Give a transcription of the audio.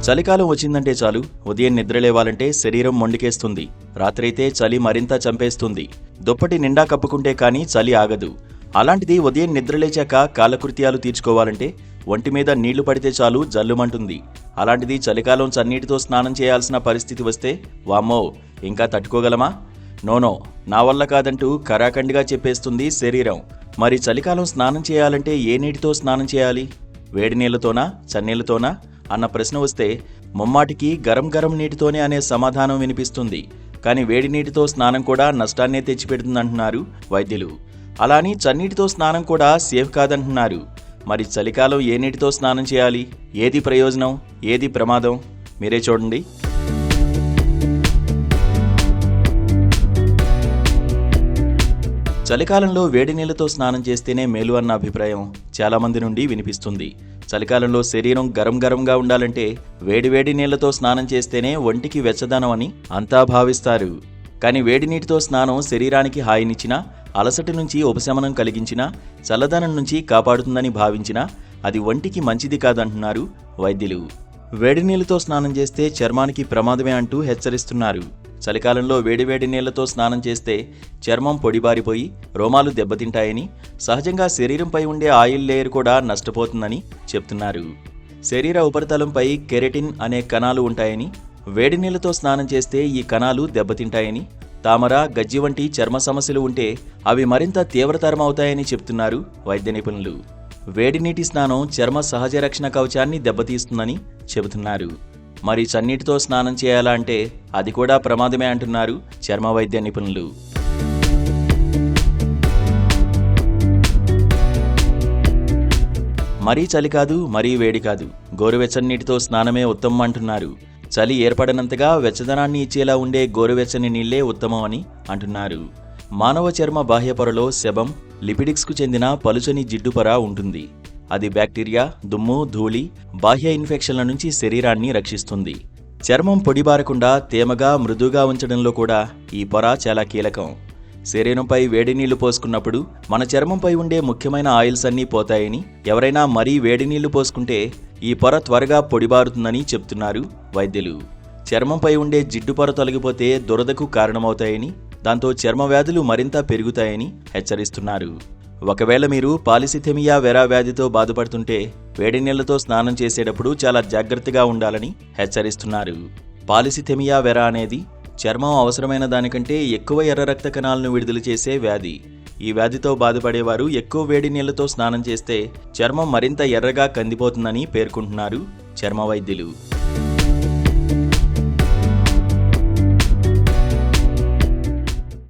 చలికాలం వచ్చిందంటే చాలు ఉదయం నిద్రలేవాలంటే శరీరం మొండికేస్తుంది. రాత్రైతే చలి మరింత చంపేస్తుంది. దుప్పటి నిండా కప్పుకుంటే కానీ చలి ఆగదు. అలాంటిది ఉదయం నిద్రలేచాక కాలకృత్యాలు తీర్చుకోవాలంటే ఒంటిమీద నీళ్లు పడితే చాలు జల్లుమంటుంది. అలాంటిది చలికాలం చన్నీటితో స్నానం చేయాల్సిన పరిస్థితి వస్తే వామ్మో, ఇంకా తట్టుకోగలమా? నోనో, నా వల్ల కాదంటూ కరాఖండిగా చెప్పేస్తుంది శరీరం. మరి చలికాలం స్నానం చేయాలంటే ఏ నీటితో స్నానం చేయాలి? వేడి నీళ్లతోనా, చన్నీళ్లతోనా అన్న ప్రశ్న వస్తే ముమ్మాటికి గరం గరం నీటితోనే అనే సమాధానం వినిపిస్తుంది. కానీ వేడి నీటితో స్నానం కూడా నష్టాన్నే తెచ్చిపెడుతుందంటున్నారు వైద్యులు. అలా అని చన్నీటితో స్నానం కూడా సేఫ్ కాదంటున్నారు. మరి చలికాలం ఏ నీటితో స్నానం చేయాలి? ఏది ప్రయోజనం, ఏది ప్రమాదం? మీరే చూడండి. చలికాలంలో వేడి నీళ్లతో స్నానం చేస్తేనే మేలు అన్న అభిప్రాయం చాలామంది నుండి వినిపిస్తుంది. చలికాలంలో శరీరం గరం గరంగా ఉండాలంటే వేడివేడి నీళ్లతో స్నానం చేస్తేనే ఒంటికి వెచ్చదనం అని అంతా భావిస్తారు. కానీ వేడి నీటితో స్నానం శరీరానికి హాయినిచ్చినా, అలసటి నుంచి ఉపశమనం కలిగించినా, చల్లదనం నుంచి కాపాడుతుందని భావించినా అది ఒంటికి మంచిది కాదంటున్నారు వైద్యులు. వేడి నీళ్లతో స్నానం చేస్తే చర్మానికి ప్రమాదమే అంటూ హెచ్చరిస్తున్నారు. చలికాలంలో వేడివేడి నీళ్లతో స్నానం చేస్తే చర్మం పొడిబారిపోయి రోమాలు దెబ్బతింటాయని, సహజంగా శరీరంపై ఉండే ఆయిల్ లేయర్ కూడా నష్టపోతుందని చెప్తున్నారు. శరీర ఉపరితలంపై కెరటిన్ అనే కణాలు ఉంటాయని, వేడి నీళ్లతో స్నానం చేస్తే ఈ కణాలు దెబ్బతింటాయని, తామర, గజ్జి వంటి చర్మ సమస్యలు ఉంటే అవి మరింత తీవ్రతరమవుతాయని చెప్తున్నారు వైద్య నిపుణులు. వేడి నీటి స్నానం చర్మ సహజ రక్షణ కవచాన్ని దెబ్బతీస్తుందని చెబుతున్నారు. మరి చన్నీటితో స్నానం చేయాలా అంటే అది కూడా ప్రమాదమే అంటున్నారు చర్మ వైద్య నిపుణులు. మరీ చలి కాదు, మరీ వేడి కాదు, గోరువెచ్చని నీటితో స్నానమే ఉత్తమం అంటున్నారు. చలి ఏర్పడనంతగా వెచ్చదనాన్ని ఇచ్చేలా ఉండే గోరువెచ్చని నీళ్లే ఉత్తమం అని అంటున్నారు. మానవ చర్మ బాహ్య పొరలో సెబం, లిపిడిక్స్కు చెందిన పలుచని జిడ్డుపొర ఉంటుంది. అది బ్యాక్టీరియా, దుమ్ము, ధూళి, బాహ్య ఇన్ఫెక్షన్ల నుంచి శరీరాన్ని రక్షిస్తుంది. చర్మం పొడిబారకుండా తేమగా, మృదువుగా ఉంచడంలో కూడా ఈ పొర చాలా కీలకం. శరీరంపై వేడి నీళ్లు పోసుకున్నప్పుడు మన చర్మంపై ఉండే ముఖ్యమైన ఆయిల్స్ అన్నీ పోతాయని, ఎవరైనా మరీ వేడి నీళ్లు పోసుకుంటే ఈ పొర త్వరగా పొడిబారుతుందని చెప్తున్నారు వైద్యులు. చర్మంపై ఉండే జిడ్డు పొర తొలగిపోతే దురదకు కారణమవుతాయని, దాంతో చర్మ వ్యాధులు మరింత పెరుగుతాయని హెచ్చరిస్తున్నారు. ఒకవేళ మీరు పాలిసిథెమియా వెరా వ్యాధితో బాధపడుతుంటే వేడి నీళ్లతో స్నానం చేసేటప్పుడు చాలా జాగ్రత్తగా ఉండాలని హెచ్చరిస్తున్నారు. పాలిసిథెమియా వెరా అనేది చర్మం అవసరమైన దానికంటే ఎక్కువ ఎర్ర రక్త కణాలను విడుదల చేసే వ్యాధి. ఈ వ్యాధితో బాధపడేవారు ఎక్కువ వేడి నీళ్లతో స్నానం చేస్తే చర్మం మరింత ఎర్రగా కందిపోతుందని పేర్కొంటున్నారు చర్మ వైద్యులు.